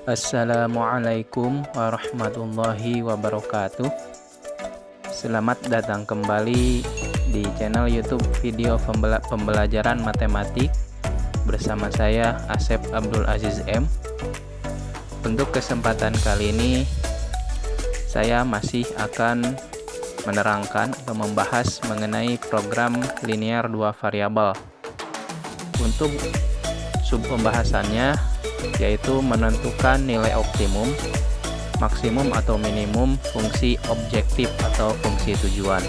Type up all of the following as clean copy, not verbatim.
Assalamualaikum warahmatullahi wabarakatuh. Selamat datang kembali di channel YouTube video pembelajaran matematik bersama saya Asep Abdul Aziz M. Untuk kesempatan kali ini saya masih akan menerangkan atau membahas mengenai program linear 2 variabel. Untuk sub pembahasannya yaitu menentukan nilai optimum, maksimum atau minimum fungsi objektif atau fungsi tujuan.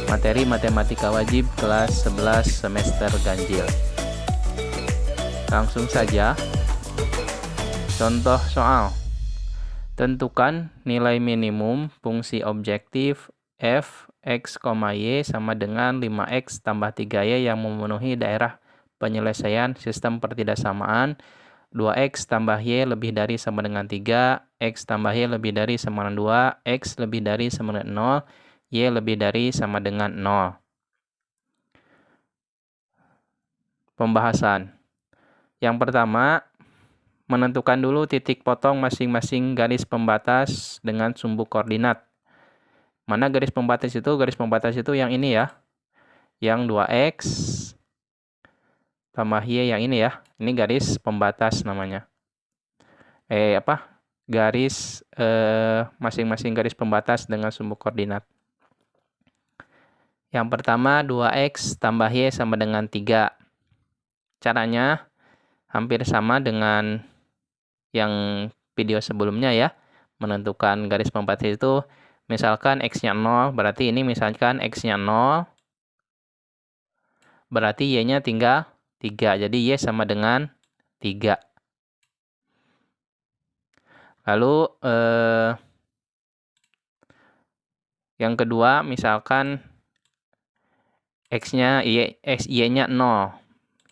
Materi matematika wajib kelas 11 semester ganjil. Langsung saja. Contoh soal. Tentukan nilai minimum fungsi objektif f x, y sama dengan 5x tambah 3y yang memenuhi daerah penyelesaian sistem pertidaksamaan 2x tambah y lebih dari sama dengan 3, x tambah y lebih dari sama dengan 2, x lebih dari sama dengan 0, y lebih dari sama dengan 0. Pembahasan. Yang pertama, menentukan dulu titik potong masing-masing garis pembatas dengan sumbu koordinat. Mana garis pembatas itu? Garis pembatas itu yang ini ya. Yang 2x tambah y yang ini ya. Ini garis pembatas namanya. Garis masing-masing garis pembatas dengan sumbu koordinat. Yang pertama 2x tambah y sama dengan 3. Caranya hampir sama dengan yang video sebelumnya ya. Menentukan garis pembatas itu misalkan x-nya 0, berarti ini misalkan x-nya 0, berarti y-nya tinggal 3. Jadi y sama dengan 3. Lalu yang kedua misalkan y-nya 0.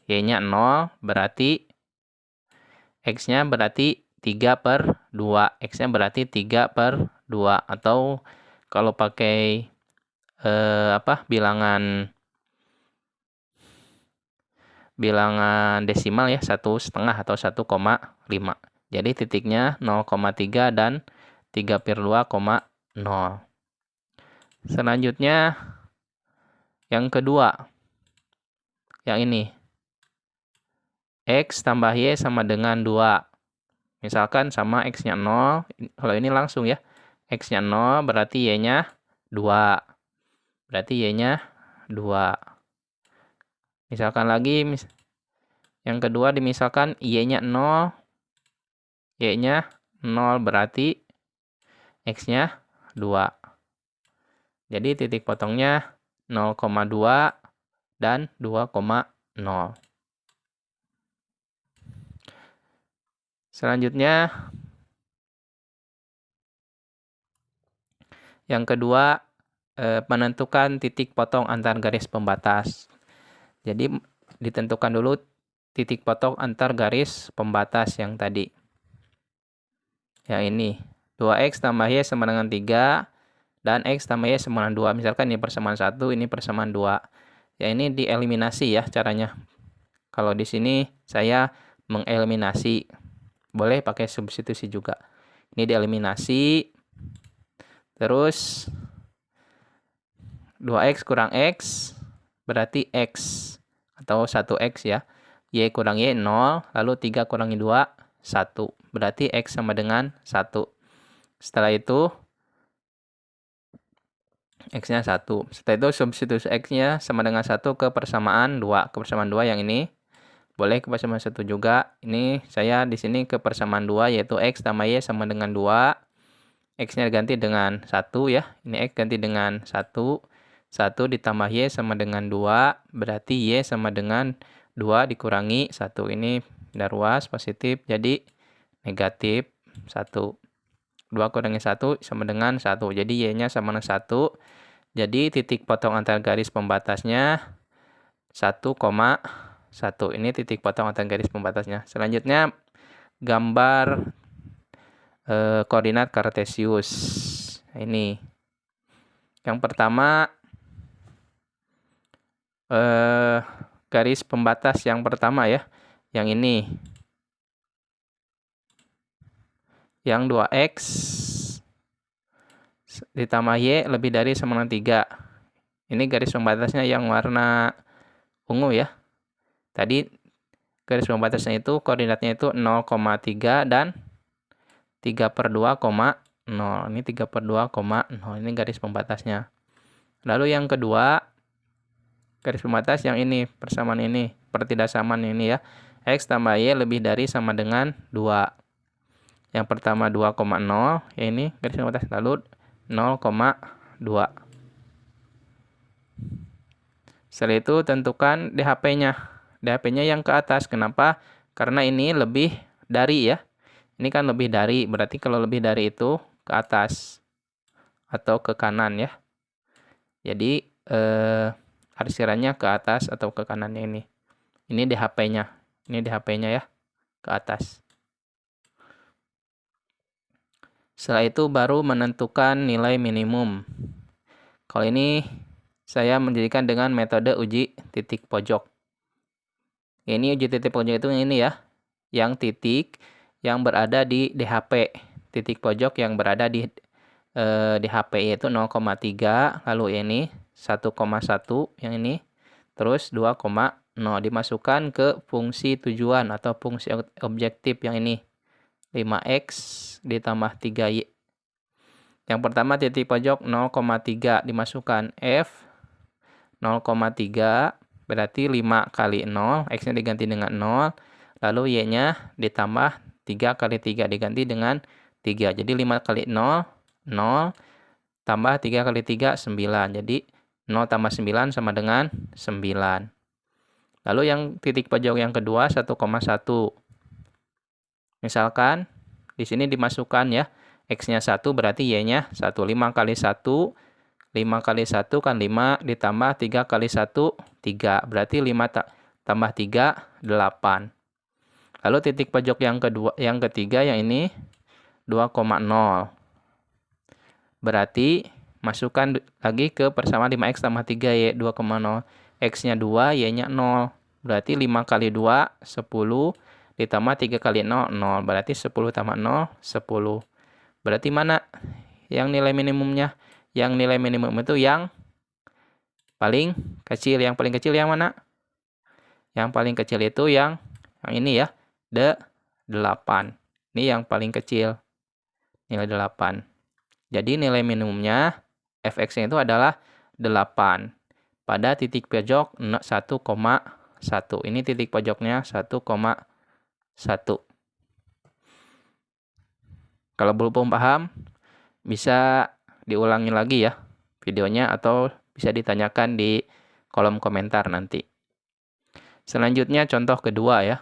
Y-nya 0 berarti x-nya berarti 3/2. X-nya berarti 3/2. Atau kalau pakai bilangan desimal ya 1,5 atau 1,5. Jadi titiknya 0,3 dan 3/2,0. Selanjutnya yang kedua. Yang ini. X tambah y sama dengan 2. Misalkan sama x-nya 0. Kalau ini langsung ya. X-nya 0 berarti y-nya 2. Berarti y-nya 2. Misalkan lagi, yang kedua dimisalkan y-nya 0, y-nya 0 berarti x-nya 2. Jadi titik potongnya 0,2 dan 2,0. Selanjutnya, yang kedua, menentukan titik potong antar garis pembatas. Jadi ditentukan dulu titik potong antar garis pembatas yang tadi. Yang ini. 2x tambah y sama dengan 3 dan x tambah y sama dengan 2. Misalkan ini persamaan 1, ini persamaan 2. Ya ini dieliminasi ya caranya. Kalau di sini saya mengeliminasi. Boleh pakai substitusi juga. Ini dieliminasi. Terus 2x kurang x berarti x atau 1x ya. Y kurang y 0, lalu 3 kurangi 2, 1. Berarti x sama dengan 1. Setelah itu x-nya 1. Setelah itu substitusi x-nya sama dengan 1 ke persamaan 2. Ke persamaan 2 yang ini. Boleh ke persamaan 1 juga. Ini saya di sini ke persamaan 2 yaitu x tambah y sama dengan 2. X-nya ganti dengan 1 ya. Ini x ganti dengan 1. 1 ditambah y sama dengan 2. Berarti y sama dengan 2 dikurangi 1. Ini pindah ruas positif jadi negatif 1. 2 kurangi 1 sama dengan 1. Jadi y-nya sama dengan 1. Jadi titik potong antar garis pembatasnya 1,1. Ini titik potong antar garis pembatasnya. Selanjutnya gambar koordinat kartesius. Ini. Yang pertama garis pembatas yang pertama ya. Yang ini. yang 2x ditambah y lebih dari sama dengan 3. Ini garis pembatasnya yang warna ungu ya. Tadi garis pembatasnya itu koordinatnya itu 0,3 dan 3/2,0. Ini 3/2,0. Ini garis pembatasnya. Lalu yang kedua, garis pembatas yang ini, persamaan ini, pertidaksamaan ini ya. X tambah Y lebih dari sama dengan 2. Yang pertama 2,0, ya ini garis pembatas. Lalu 0,2. Setelah itu tentukan DHP-nya. DHP-nya yang ke atas. Kenapa? Karena ini lebih dari ya. Ini kan lebih dari, berarti kalau lebih dari itu ke atas atau ke kanan ya. Jadi arsirannya ke atas atau ke kanannya ini. Ini DHP-nya. Ini DHP-nya ya, ke atas. Setelah itu baru menentukan nilai minimum. Kalau ini saya menjadikan dengan metode uji titik pojok. Ini uji titik pojok itu ini ya, yang titik yang berada di DHP. Titik pojok yang berada di DHP yaitu 0,3, lalu ini 1,1 yang ini, terus 2,0 dimasukkan ke fungsi tujuan atau fungsi objektif yang ini. 5x ditambah 3y. Yang pertama titik pojok 0,3 dimasukkan F 0,3 berarti 5 kali 0, X-nya diganti dengan 0, lalu Y-nya ditambah 3 kali 3 diganti dengan 3. Jadi 5 kali 0, 0, tambah 3 kali 3, 9. Jadi 0 tambah 9 sama dengan 9. Lalu yang titik pojok yang kedua 1,1. Misalkan di sini dimasukkan ya, X-nya 1 berarti Y-nya 1. 5 kali 1, 5 kali 1 kan 5, ditambah 3 kali 1, 3. Berarti 5 tambah 3, 8. Lalu titik pojok yang ketiga yang ini 2,0. Berarti masukkan lagi ke persamaan 5x tambah 3y, 2,0. X-nya 2, Y-nya 0. Berarti 5 kali 2, 10. Ditambah 3 kali 0, 0. Berarti 10 tambah 0, 10. Berarti mana yang nilai minimumnya? Yang nilai minimum itu yang paling kecil. Yang paling kecil yang mana? Yang paling kecil itu yang ini ya. 8. Ini yang paling kecil. Nilai 8. Jadi nilai minimumnya fx-nya itu adalah 8. Pada titik pojok 1,1. Ini titik pojoknya 1,1. Kalau belum paham, bisa diulangi lagi ya videonya atau bisa ditanyakan di kolom komentar nanti. Selanjutnya contoh kedua ya.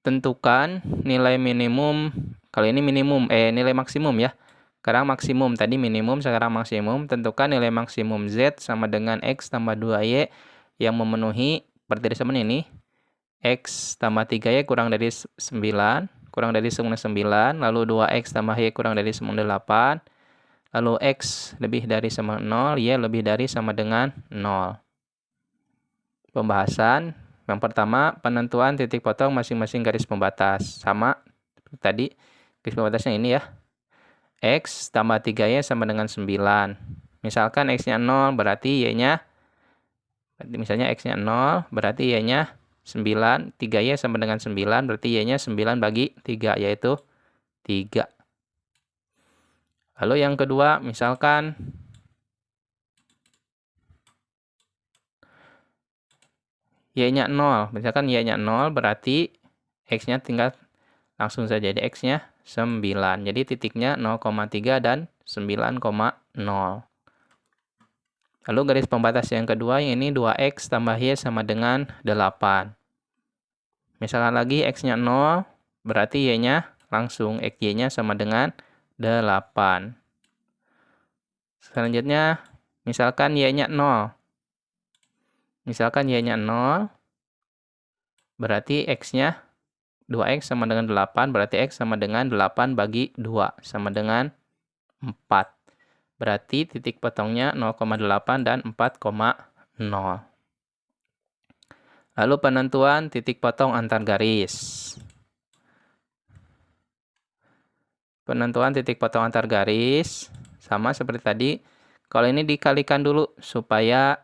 Tentukan nilai minimum, kali ini nilai maksimum ya. Sekarang maksimum, tadi minimum, sekarang maksimum. Tentukan nilai maksimum Z sama dengan X tambah 2Y yang memenuhi pertidaksamaan ini. X tambah 3Y kurang dari 9, kurang dari 9, lalu 2X tambah Y kurang dari 8, lalu X lebih dari sama 0, Y lebih dari sama dengan 0. Pembahasan. Yang pertama, penentuan titik potong masing-masing garis pembatas. Sama tadi, garis pembatasnya ini ya. X tambah 3Y sama dengan 9. Misalkan X-nya 0, berarti Y-nya, misalnya X-nya 0, berarti Y-nya 9. 3Y sama dengan 9, berarti Y-nya 9 bagi 3, yaitu 3. Lalu yang kedua, misalkan Y-nya 0. Misalkan Y-nya 0 berarti X-nya tinggal langsung saja. Jadi X-nya 9. Jadi titiknya 0,3 dan 9,0. Lalu garis pembatas yang kedua yang ini 2X tambah Y sama dengan 8. Misalkan lagi X-nya 0 berarti Y-nya langsung Y-nya sama dengan 8. Selanjutnya misalkan Y-nya 0. Misalkan Y-nya 0, berarti X-nya 2X sama dengan 8, berarti X sama dengan 8 bagi 2, sama dengan 4. Berarti titik potongnya 0,8 dan 4,0. Lalu penentuan titik potong antar garis. penentuan titik potong antar garis. Sama seperti tadi. Kalau ini dikalikan dulu supaya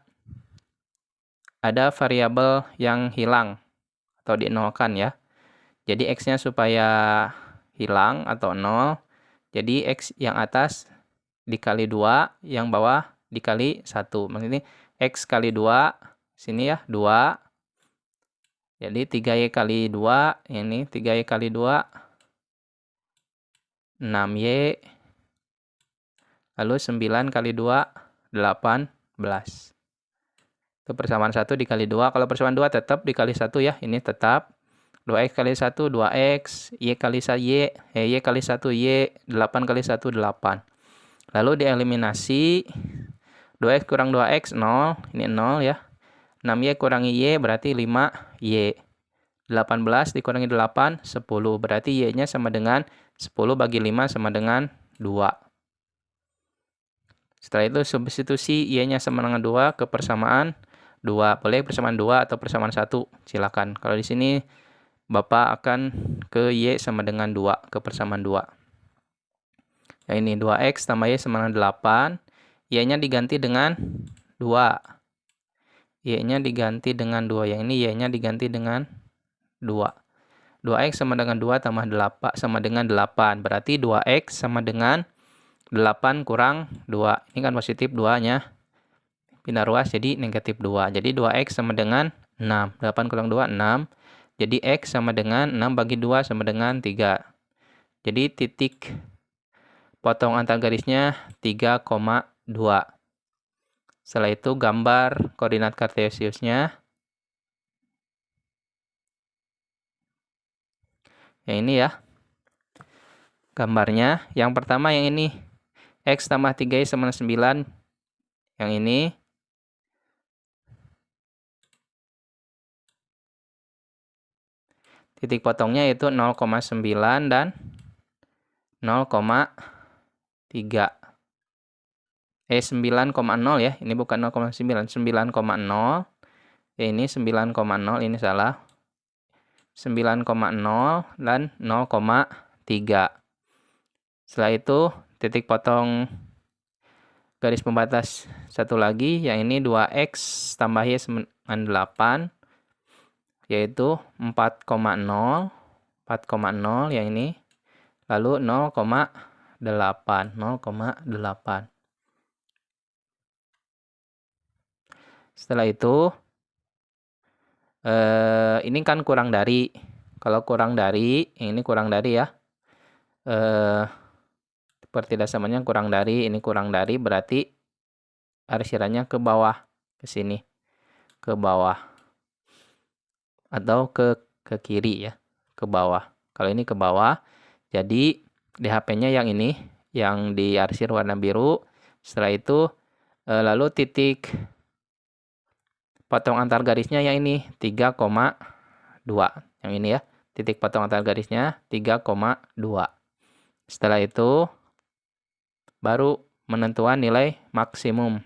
ada variabel yang hilang atau dinolkan ya. Jadi X-nya supaya hilang atau 0. Jadi X yang atas dikali 2, yang bawah dikali 1. Maksudnya X kali 2, sini ya 2. Jadi 3Y kali 2, ini 3Y kali 2, 6Y. Lalu 9 kali 2, 18. Itu persamaan 1 dikali 2. Kalau persamaan 2 tetap dikali 1 ya. Ini tetap. 2X kali 1, 2X. Y kali 1, Y kali 1, Y. 8 kali 1, 8. Lalu dieliminasi. 2X kurang 2X, 0. Ini 0 ya. 6Y kurangi Y berarti 5Y. 18 dikurangi 8, 10. Berarti Y-nya sama dengan 10 bagi 5 sama dengan 2. Setelah itu substitusi Y-nya sama dengan 2 ke persamaan 2. Boleh persamaan 2 atau persamaan 1. Silakan. Kalau di sini Bapak akan ke Y sama dengan 2. Ke persamaan 2. Yang ini 2X tambah Y sama dengan 8. Y-nya diganti dengan 2. Y-nya diganti dengan 2. Yang ini Y-nya diganti dengan 2. 2X sama dengan 2 tambah 8 sama dengan 8. Berarti 2X sama dengan 8 kurang 2. Ini kan positif 2-nya. Pindah ruas jadi negatif 2. Jadi 2X sama dengan 6. 8 kurang 2, 6. Jadi X sama dengan 6 bagi 2 sama dengan 3. Jadi titik potong antar garisnya 3,2. Setelah itu gambar koordinat kartesiusnya. Yang ini ya. Gambarnya. Yang pertama yang ini. X tambah 3Y sama 9. Yang ini. Titik potongnya yaitu 0,9 dan 0,3. 9,0 ya. Ini bukan 0,9. 9,0. Ya ini 9,0. Ini salah. 9,0 dan 0,3. Setelah itu titik potong garis pembatas satu lagi. Yang ini 2X tambah Y sama dengan 8. Yaitu 4,0. 4,0 yang ini. Lalu 0,8. 0,8. Setelah itu, ini kan kurang dari. Kalau kurang dari, ini kurang dari ya. Pertidaksamaannya kurang dari, ini kurang dari, berarti arsirannya ke bawah, ke sini, ke bawah. Atau ke kiri ya, ke bawah. Kalau ini ke bawah, jadi DHP-nya yang ini, yang diarsir warna biru. Setelah itu, lalu titik potong antar garisnya yang ini 3,2. Yang ini ya. Titik potong antar garisnya 3,2. Setelah itu baru menentukan nilai maksimum.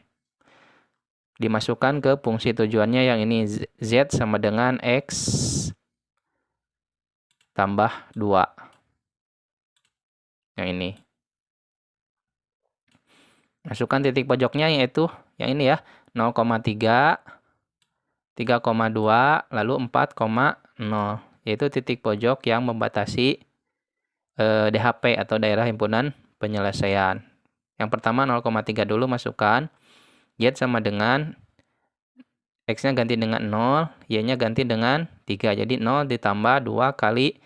Dimasukkan ke fungsi tujuannya yang ini Z sama dengan X tambah 2. Yang ini. Masukkan titik pojoknya yaitu yang ini ya. 0,3. 3,2 lalu 4,0, yaitu titik pojok yang membatasi DHP atau daerah himpunan penyelesaian. Yang pertama 0,3 dulu masukkan. Y sama dengan X-nya ganti dengan 0, Y-nya ganti dengan 3. Jadi 0 ditambah 2 kali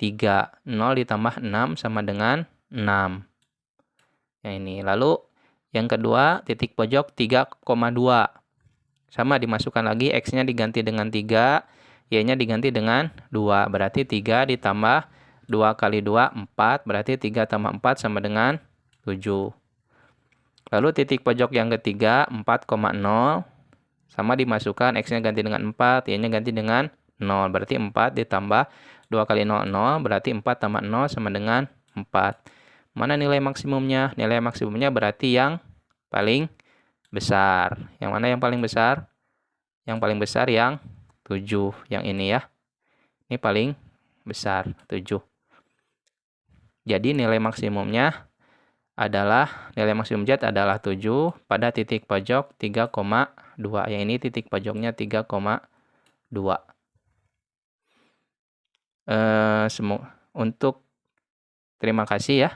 3. 0 ditambah 6 sama dengan 6. Yang ini. Lalu yang kedua titik pojok 3,2. Sama dimasukkan lagi, X-nya diganti dengan 3, Y-nya diganti dengan 2. Berarti 3 ditambah 2 kali 2, 4. Berarti 3 tambah 4 sama dengan 7. Lalu titik pojok yang ketiga, 4,0. Sama dimasukkan, X-nya ganti dengan 4, Y-nya ganti dengan 0. Berarti 4 ditambah 2 kali 0, 0. Berarti 4 tambah 0 sama dengan 4. Mana nilai maksimumnya? Nilai maksimumnya berarti yang paling besar. Yang mana yang paling besar? Yang paling besar yang 7. Yang ini ya. Ini paling besar, 7. Jadi nilai maksimumnya adalah, nilai maksimum Z adalah 7 pada titik pojok 3,2. Yang ini titik pojoknya 3,2. Terima kasih ya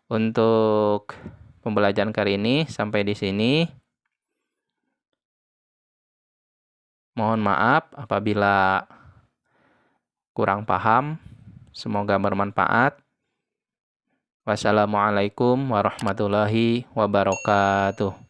untuk pembelajaran kali ini. Sampai di sini. Mohon maaf apabila kurang paham. Semoga bermanfaat. Wassalamualaikum warahmatullahi wabarakatuh.